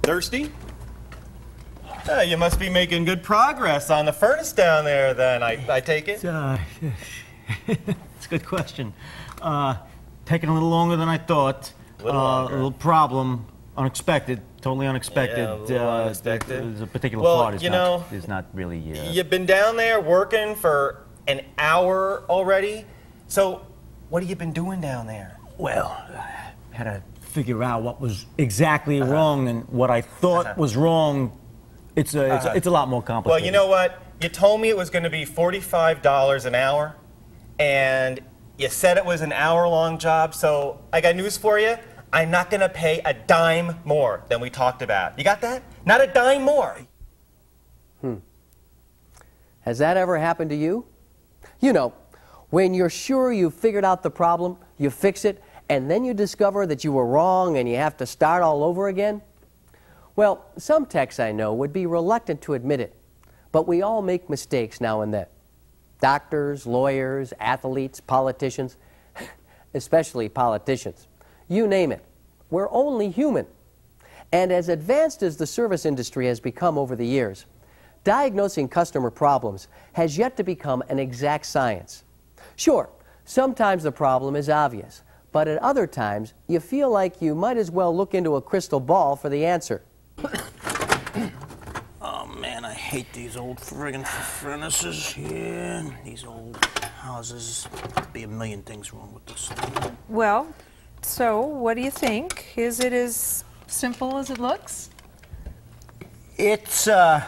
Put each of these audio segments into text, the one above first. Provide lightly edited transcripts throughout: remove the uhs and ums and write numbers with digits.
Thirsty? You must be making good progress on the furnace down there, then, I take it? It's a good question. Taking a little longer than I thought. A little problem. Unexpected. Totally unexpected. Yeah, a little unexpected. There's a particular part is not really... You've been down there working for an hour already? So, what have you been doing down there? Well, I had to figure out what was exactly wrong, and what I thought was wrong. It's a lot more complicated. Well, you know what? You told me it was going to be $45 an hour, and you said it was an hour-long job, so I got news for you. I'm not going to pay a dime more than we talked about. You got that? Not a dime more. Has that ever happened to you? You know, when you're sure you've figured out the problem, you fix it, and then you discover that you were wrong and you have to start all over again? Well, some techs I know would be reluctant to admit it, but we all make mistakes now and then. Doctors, lawyers, athletes, politicians, especially politicians. You name it. We're only human. And as advanced as the service industry has become over the years, diagnosing customer problems has yet to become an exact science. Sure, sometimes the problem is obvious, but at other times you feel like you might as well look into a crystal ball for the answer. Oh man, I hate these old friggin' furnaces here. These old houses. There'd be a million things wrong with this thing. Well, so what do you think? Is it as simple as it looks? It's a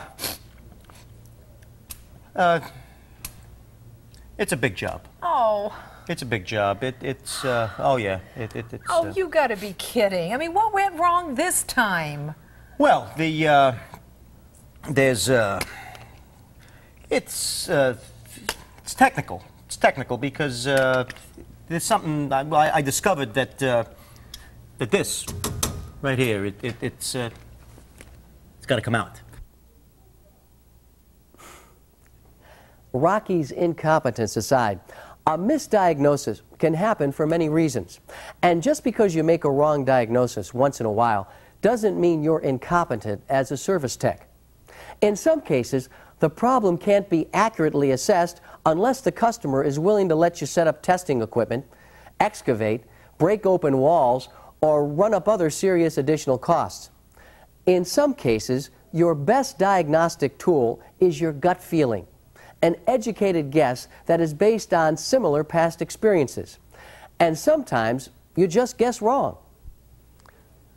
big job. Oh. It's a big job. Oh yeah. It's. Oh, you gotta be kidding. I mean, what went wrong this time? Well, it's technical. It's technical because there's something I discovered that this right here, it's got to come out. Rocky's incompetence aside, a misdiagnosis can happen for many reasons. And just because you make a wrong diagnosis once in a while doesn't mean you're incompetent as a service tech. In some cases, the problem can't be accurately assessed unless the customer is willing to let you set up testing equipment, excavate, break open walls, or run up other serious additional costs. In some cases, your best diagnostic tool is your gut feeling, an educated guess that is based on similar past experiences. And sometimes you just guess wrong.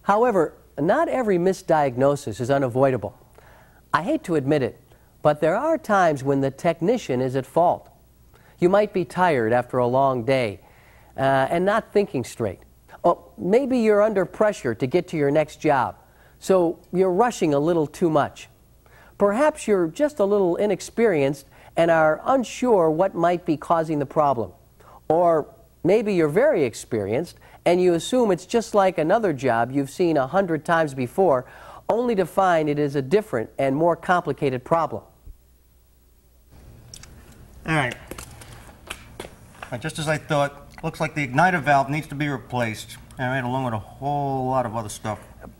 However, not every misdiagnosis is unavoidable. I hate to admit it, but there are times when the technician is at fault. You might be tired after a long day and not thinking straight. Or maybe you're under pressure to get to your next job, so you're rushing a little too much. Perhaps you're just a little inexperienced and are unsure what might be causing the problem. Or maybe you're very experienced and you assume it's just like another job you've seen 100 times before, only to find it is a different and more complicated problem. All right. Just as I thought, looks like the igniter valve needs to be replaced. All right, along with a whole lot of other stuff.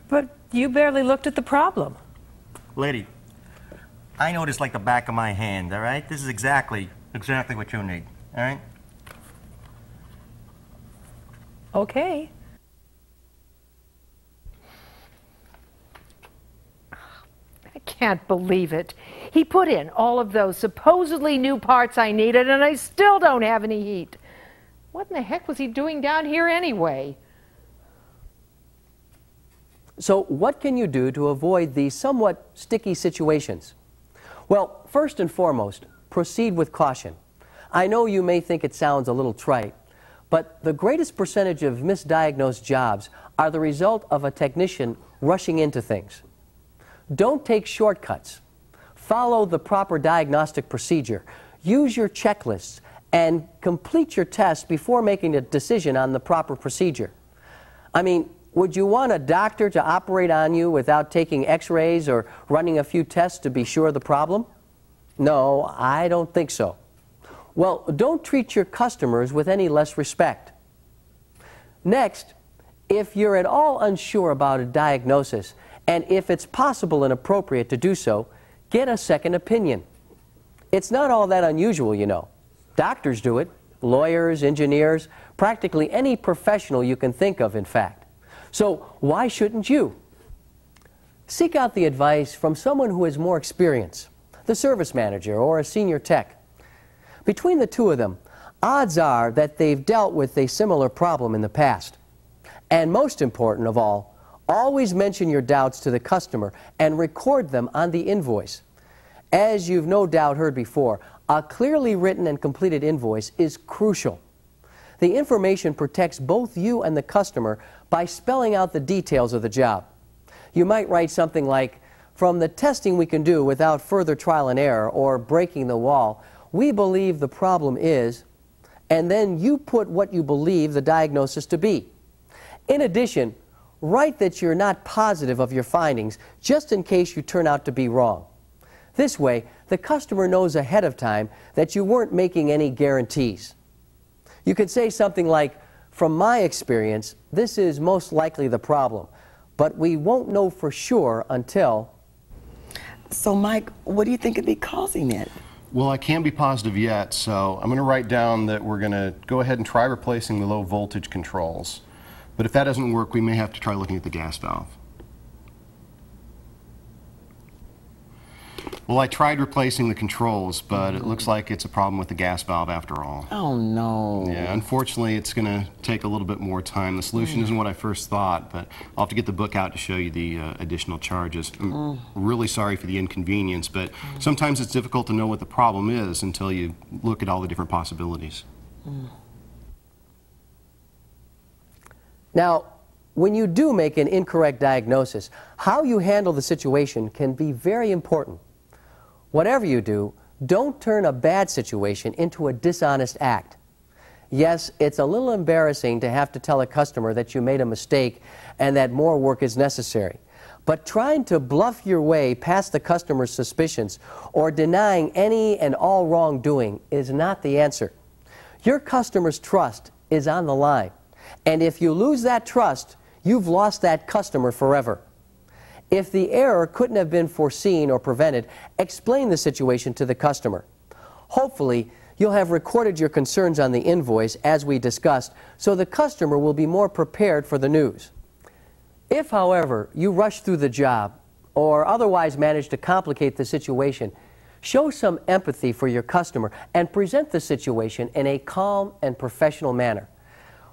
But you barely looked at the problem. Lady, I know this like the back of my hand, all right? This is exactly what you need, all right? Okay. I can't believe it. He put in all of those supposedly new parts I needed, and I still don't have any heat. What in the heck was he doing down here anyway? So what can you do to avoid these somewhat sticky situations? Well, first and foremost, proceed with caution. I know you may think it sounds a little trite, but the greatest percentage of misdiagnosed jobs are the result of a technician rushing into things. Don't take shortcuts. Follow the proper diagnostic procedure. Use your checklists and complete your tests before making a decision on the proper procedure. I mean, would you want a doctor to operate on you without taking x-rays or running a few tests to be sure of the problem? No, I don't think so. Well, don't treat your customers with any less respect. Next, if you're at all unsure about a diagnosis And if it's possible and appropriate to do so, get a second opinion. It's not all that unusual, you know. Doctors do it, lawyers, engineers, practically any professional you can think of, in fact. So why shouldn't you? Seek out the advice from someone who has more experience, the service manager or a senior tech. Between the two of them, odds are that they've dealt with a similar problem in the past. And most important of all, always mention your doubts to the customer and record them on the invoice. As you've no doubt heard before, a clearly written and completed invoice is crucial. The information protects both you and the customer by spelling out the details of the job. You might write something like, "From the testing we can do without further trial and error or breaking the wall, we believe the problem is," and then you put what you believe the diagnosis to be. In addition, write that you're not positive of your findings just in case you turn out to be wrong. This way, the customer knows ahead of time that you weren't making any guarantees. You could say something like, "From my experience, this is most likely the problem, but we won't know for sure until..." So, Mike, what do you think could be causing it? Well, I can't be positive yet, so I'm going to write down that we're going to go ahead and try replacing the low voltage controls. But if that doesn't work, we may have to try looking at the gas valve. Well, I tried replacing the controls, but it looks like it's a problem with the gas valve after all. Oh, no. Yeah, unfortunately, it's going to take a little bit more time. The solution isn't what I first thought, but I'll have to get the book out to show you the additional charges. I'm really sorry for the inconvenience, but sometimes it's difficult to know what the problem is until you look at all the different possibilities. Now, when you do make an incorrect diagnosis, how you handle the situation can be very important. Whatever you do, don't turn a bad situation into a dishonest act. Yes, it's a little embarrassing to have to tell a customer that you made a mistake and that more work is necessary. But trying to bluff your way past the customer's suspicions or denying any and all wrongdoing is not the answer. Your customer's trust is on the line. And if you lose that trust, you've lost that customer forever. If the error couldn't have been foreseen or prevented, explain the situation to the customer. Hopefully, you'll have recorded your concerns on the invoice as we discussed, so the customer will be more prepared for the news. If, however, you rush through the job or otherwise manage to complicate the situation, show some empathy for your customer and present the situation in a calm and professional manner.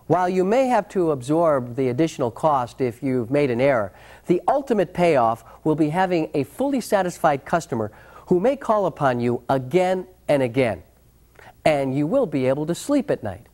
While you may have to absorb the additional cost if you've made an error, the ultimate payoff will be having a fully satisfied customer who may call upon you again and again. And you will be able to sleep at night.